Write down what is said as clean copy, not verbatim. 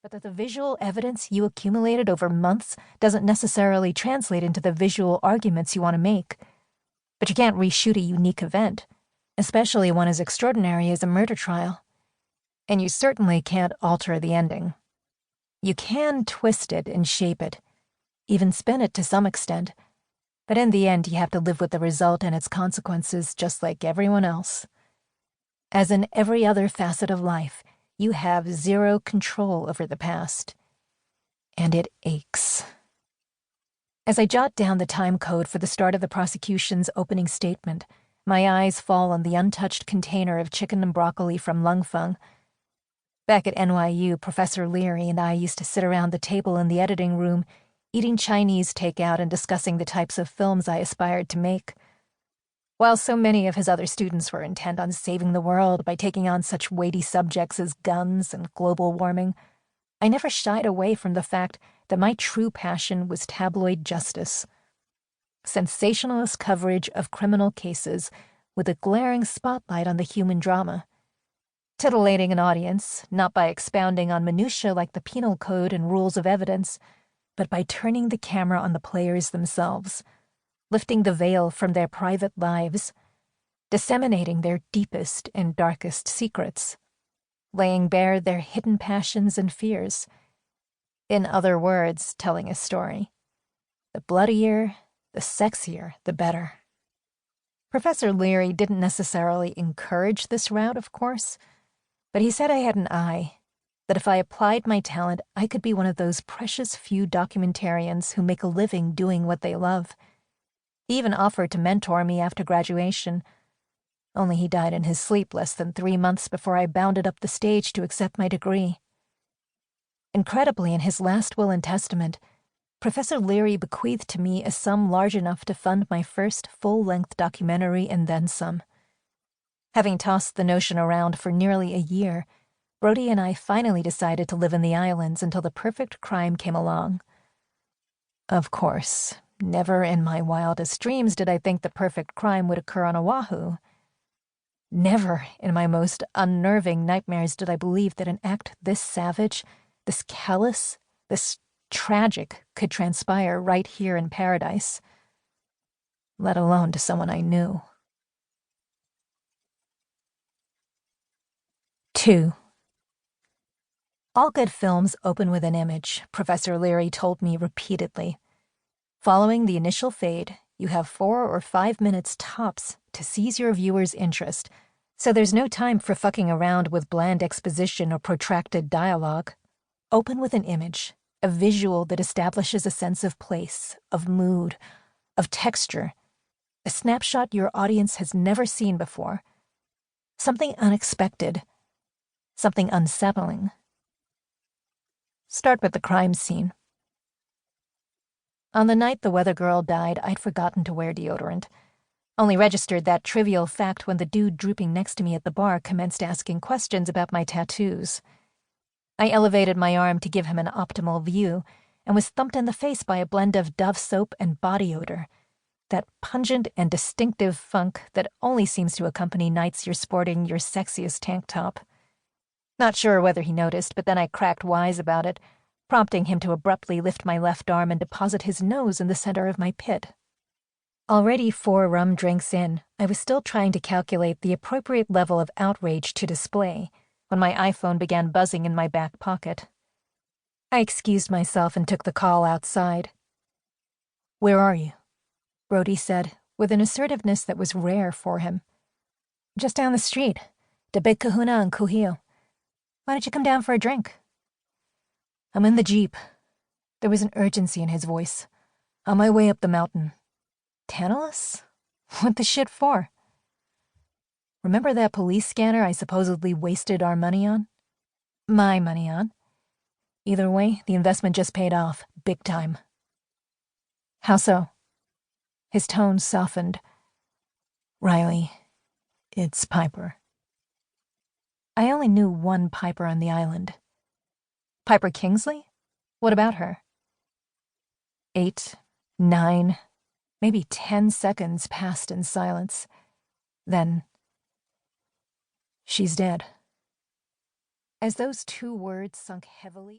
but that the visual evidence you accumulated over months doesn't necessarily translate into the visual arguments you want to make. But you can't reshoot a unique event, especially one as extraordinary as a murder trial. And you certainly can't alter the ending. You can twist it and shape it, even spin it to some extent, but in the end you have to live with the result and its consequences just like everyone else. As in every other facet of life, you have zero control over the past. And it aches. As I jot down the time code for the start of the prosecution's opening statement, my eyes fall on the untouched container of chicken and broccoli from Lung Feng. Back at NYU, Professor Leary and I used to sit around the table in the editing room, eating Chinese takeout and discussing the types of films I aspired to make. While so many of his other students were intent on saving the world by taking on such weighty subjects as guns and global warming, I never shied away from the fact that my true passion was tabloid justice. Sensationalist coverage of criminal cases with a glaring spotlight on the human drama. Titillating an audience, not by expounding on minutiae like the penal code and rules of evidence, but by turning the camera on the players themselves, lifting the veil from their private lives, disseminating their deepest and darkest secrets, laying bare their hidden passions and fears. In other words, telling a story. The bloodier, the sexier, the better. Professor Leary didn't necessarily encourage this route, of course, but he said I had an eye, that if I applied my talent, I could be one of those precious few documentarians who make a living doing what they love. He even offered to mentor me after graduation, only he died in his sleep less than 3 months before I bounded up the stage to accept my degree. Incredibly, in his last will and testament, Professor Leary bequeathed to me a sum large enough to fund my first full-length documentary and then some. Having tossed the notion around for nearly a year, Brody and I finally decided to live in the islands until the perfect crime came along. Of course, never in my wildest dreams did I think the perfect crime would occur on Oahu. Never in my most unnerving nightmares did I believe that an act this savage, this callous, this tragic could transpire right here in paradise, let alone to someone I knew. 2. All good films open with an image, Professor Leary told me repeatedly. Following the initial fade, you have 4 or 5 minutes tops to seize your viewer's interest, so there's no time for fucking around with bland exposition or protracted dialogue. Open with an image, a visual that establishes a sense of place, of mood, of texture, a snapshot your audience has never seen before. Something unexpected, something unsettling. Start with the crime scene. On the night the weathergirl died, I'd forgotten to wear deodorant. Only registered that trivial fact when the dude drooping next to me at the bar commenced asking questions about my tattoos. I elevated my arm to give him an optimal view and was thumped in the face by a blend of Dove soap and body odor, that pungent and distinctive funk that only seems to accompany nights you're sporting your sexiest tank top. Not sure whether he noticed, but then I cracked wise about it, prompting him to abruptly lift my left arm and deposit his nose in the center of my pit. Already 4 rum drinks in, I was still trying to calculate the appropriate level of outrage to display when my iPhone began buzzing in my back pocket. I excused myself and took the call outside. "Where are you?" Brody said, with an assertiveness that was rare for him. "Just down the street, to Big Kahuna and Kuhio. Why don't you come down for a drink?" "I'm in the Jeep." There was an urgency in his voice. "On my way up the mountain." "Tantalus? What the shit for?" "Remember that police scanner I supposedly wasted our money on?" "My money on?" "Either way, the investment just paid off, big time." "How so?" His tone softened. "Riley, it's Piper." I only knew one Piper on the island. "Piper Kingsley? What about her?" 8, 9, maybe 10 seconds passed in silence. Then, "She's dead." As those 2 words sunk heavily